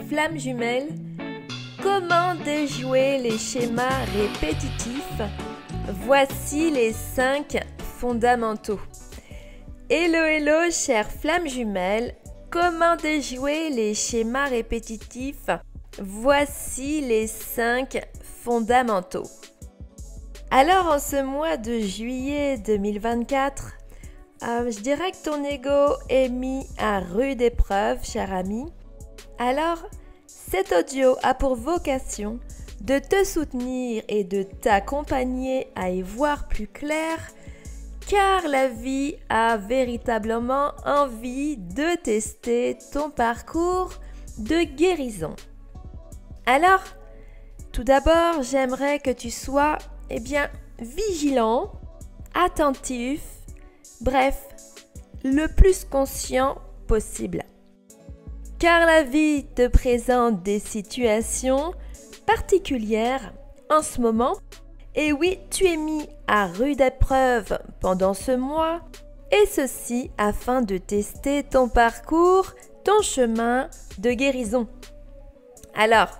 Flammes jumelles, comment déjouer les schémas répétitifs? Voici les 5 fondamentaux. Hello, hello, chères flammes jumelles, comment déjouer les schémas répétitifs? Voici les 5 fondamentaux. Alors, en ce mois de juillet 2024, je dirais que ton ego est mis à rude épreuve, cher ami. Alors, cet audio a pour vocation de te soutenir et de t'accompagner à y voir plus clair, car la vie a véritablement envie de tester ton parcours de guérison. Alors, tout d'abord, j'aimerais que tu sois, vigilant, attentif, bref, le plus conscient possible. Car la vie te présente des situations particulières en ce moment. Et oui, tu es mis à rude épreuve pendant ce mois, et ceci afin de tester ton parcours, ton chemin de guérison. Alors,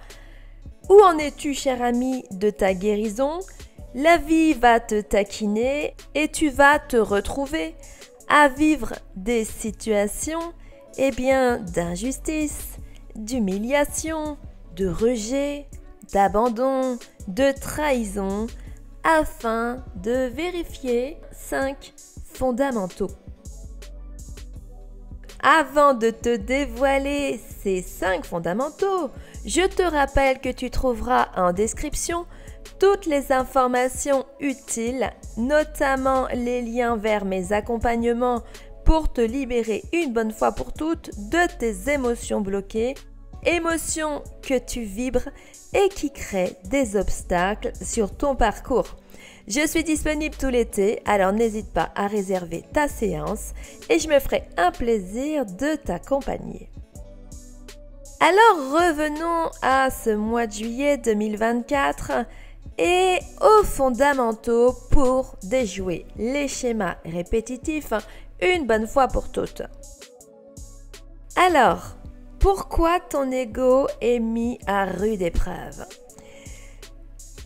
où en es-tu, cher ami, de ta guérison? La vie va te taquiner et tu vas te retrouver à vivre des situations d'injustice, d'humiliation, de rejet, d'abandon, de trahison, afin de vérifier 5 fondamentaux. Avant de te dévoiler ces 5 fondamentaux, je te rappelle que tu trouveras en description toutes les informations utiles, notamment les liens vers mes accompagnements pour te libérer une bonne fois pour toutes de tes émotions bloquées, émotions que tu vibres et qui créent des obstacles sur ton parcours. Je suis disponible tout l'été, alors n'hésite pas à réserver ta séance et je me ferai un plaisir de t'accompagner. Alors revenons à ce mois de juillet 2024 et aux fondamentaux pour déjouer les schémas répétitifs une bonne fois pour toutes. Alors, pourquoi ton ego est mis à rude épreuve?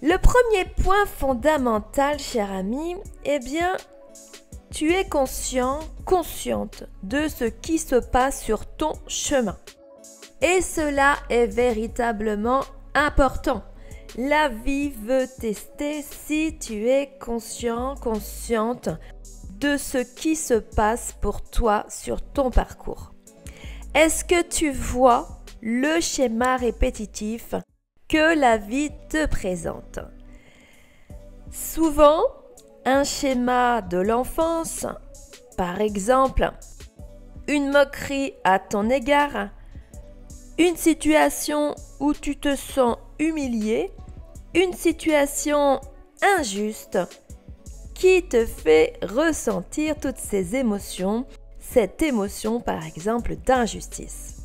Le premier point fondamental, cher ami, tu es consciente de ce qui se passe sur ton chemin. Et cela est véritablement important. La vie veut tester si tu es consciente de ce qui se passe pour toi sur ton parcours. Est-ce que tu vois le schéma répétitif que la vie te présente? Souvent, un schéma de l'enfance, par exemple, une moquerie à ton égard, une situation où tu te sens humilié, une situation injuste qui te fait ressentir toutes ces émotions, cette émotion par exemple d'injustice.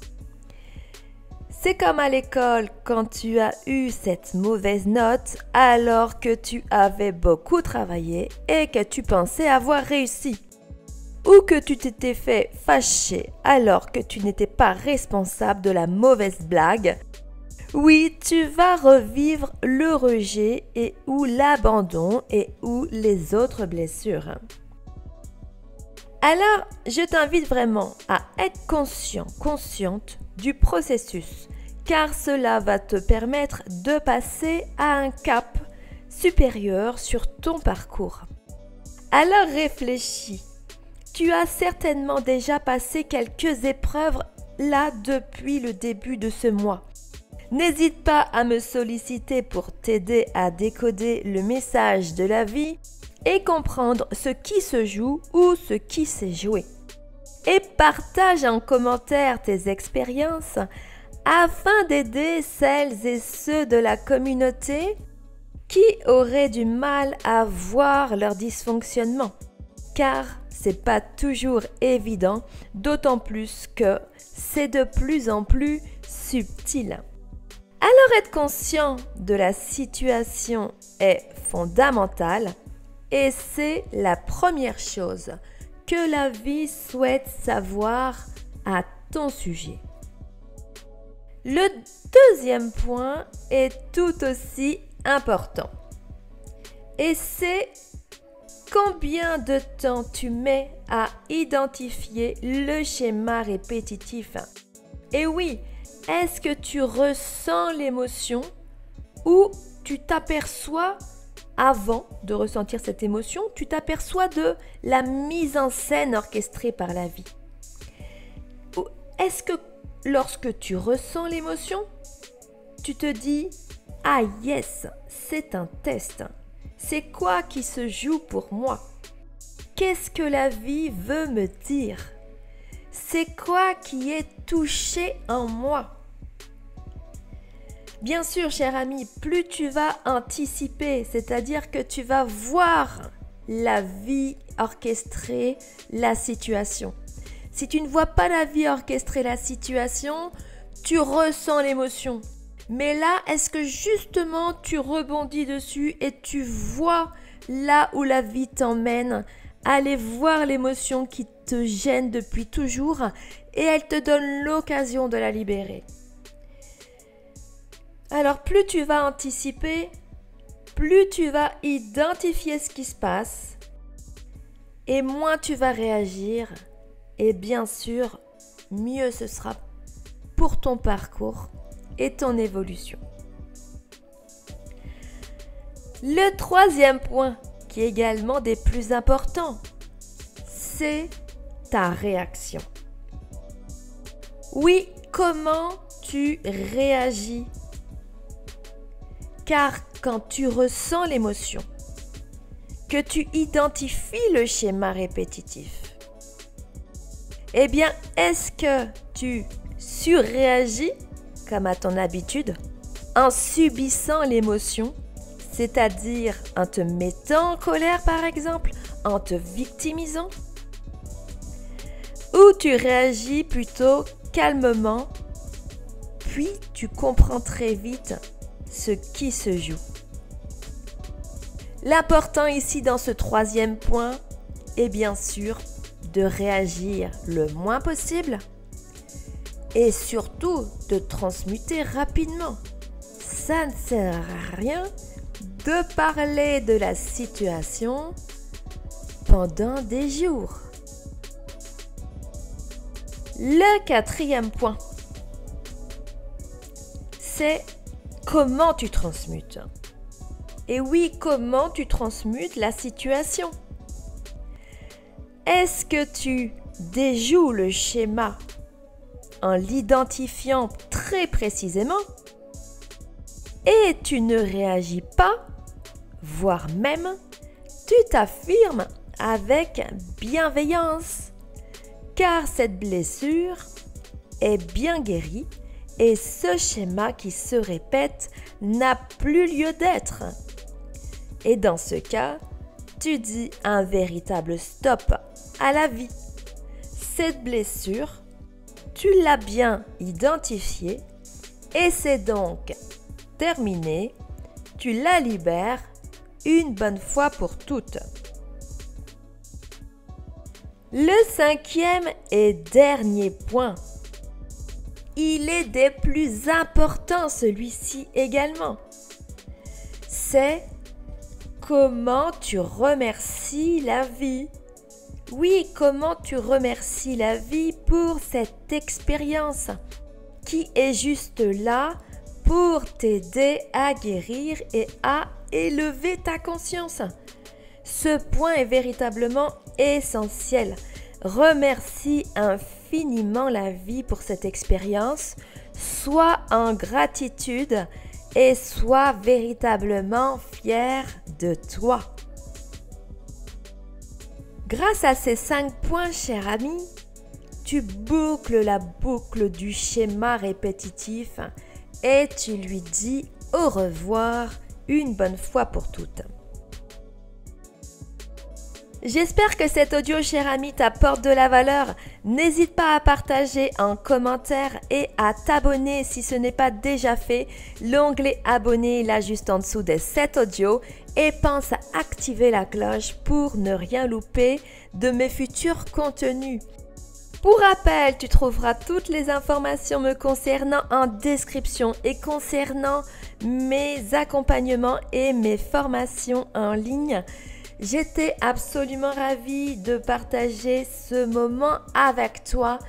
C'est comme à l'école quand tu as eu cette mauvaise note alors que tu avais beaucoup travaillé et que tu pensais avoir réussi. Ou que tu t'étais fait fâcher alors que tu n'étais pas responsable de la mauvaise blague. Oui, tu vas revivre le rejet et ou l'abandon et ou les autres blessures. Alors, je t'invite vraiment à être consciente du processus, car cela va te permettre de passer à un cap supérieur sur ton parcours. Alors réfléchis. Tu as certainement déjà passé quelques épreuves là depuis le début de ce mois. N'hésite pas à me solliciter pour t'aider à décoder le message de la vie et comprendre ce qui se joue ou ce qui s'est joué. Et partage en commentaire tes expériences afin d'aider celles et ceux de la communauté qui auraient du mal à voir leur dysfonctionnement. Car c'est pas toujours évident, d'autant plus que c'est de plus en plus subtil. Alors être conscient de la situation est fondamental et c'est la première chose que la vie souhaite savoir à ton sujet. Le deuxième point est tout aussi important. Et c'est combien de temps tu mets à identifier le schéma répétitif. Et oui, est-ce que tu ressens l'émotion ou tu t'aperçois, avant de ressentir cette émotion, tu t'aperçois de la mise en scène orchestrée par la vie? Ou est-ce que lorsque tu ressens l'émotion, tu te dis « Ah yes, c'est un test. C'est quoi qui se joue pour moi? Qu'est-ce que la vie veut me dire? C'est quoi qui est touché en moi ?» Bien sûr, cher ami, plus tu vas anticiper, c'est-à-dire que tu vas voir la vie orchestrer la situation. Si tu ne vois pas la vie orchestrer la situation, tu ressens l'émotion. Mais là, est-ce que justement tu rebondis dessus et tu vois là où la vie t'emmène, aller voir l'émotion qui te gêne depuis toujours et elle te donne l'occasion de la libérer. Alors plus tu vas anticiper, plus tu vas identifier ce qui se passe et moins tu vas réagir et bien sûr, mieux ce sera pour ton parcours et ton évolution. Le troisième point, qui est également des plus importants, c'est ta réaction. Oui, comment tu réagis? Car quand tu ressens l'émotion, que tu identifies le schéma répétitif, eh bien, est-ce que tu surréagis comme à ton habitude en subissant l'émotion, c'est-à-dire en te mettant en colère par exemple, en te victimisant? Ou tu réagis plutôt calmement, puis tu comprends très vite ce qui se joue. L'important ici dans ce troisième point est bien sûr de réagir le moins possible et surtout de transmuter rapidement. Ça ne sert à rien de parler de la situation pendant des jours. Le quatrième point, c'est comment tu transmutes. Et oui, comment tu transmutes la situation. Est-ce que tu déjoues le schéma en l'identifiant très précisément et tu ne réagis pas, voire même tu t'affirmes avec bienveillance, car cette blessure est bien guérie et ce schéma qui se répète n'a plus lieu d'être. Et dans ce cas, tu dis un véritable stop à la vie. Cette blessure, tu l'as bien identifiée et c'est donc terminé. Tu la libères une bonne fois pour toutes. Le cinquième et dernier point, il est des plus importants celui-ci également, c'est comment tu remercies la vie. Oui, comment tu remercies la vie pour cette expérience qui est juste là pour t'aider à guérir et à élever ta conscience. Ce point est véritablement essentiel. Remercie infiniment la vie pour cette expérience. Sois en gratitude et sois véritablement fier de toi. Grâce à ces 5 points, cher ami, tu boucles la boucle du schéma répétitif et tu lui dis au revoir une bonne fois pour toutes. J'espère que cet audio, cher ami, t'apporte de la valeur. N'hésite pas à partager en commentaire et à t'abonner si ce n'est pas déjà fait. L'onglet abonner est là juste en dessous de cet audio et pense à activer la cloche pour ne rien louper de mes futurs contenus. Pour rappel, tu trouveras toutes les informations me concernant en description et concernant mes accompagnements et mes formations en ligne. J'étais absolument ravie de partager ce moment avec toi.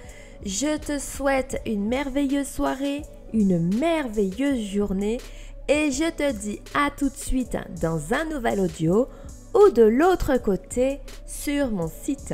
Je te souhaite une merveilleuse soirée, une merveilleuse journée et je te dis à tout de suite dans un nouvel audio ou de l'autre côté sur mon site.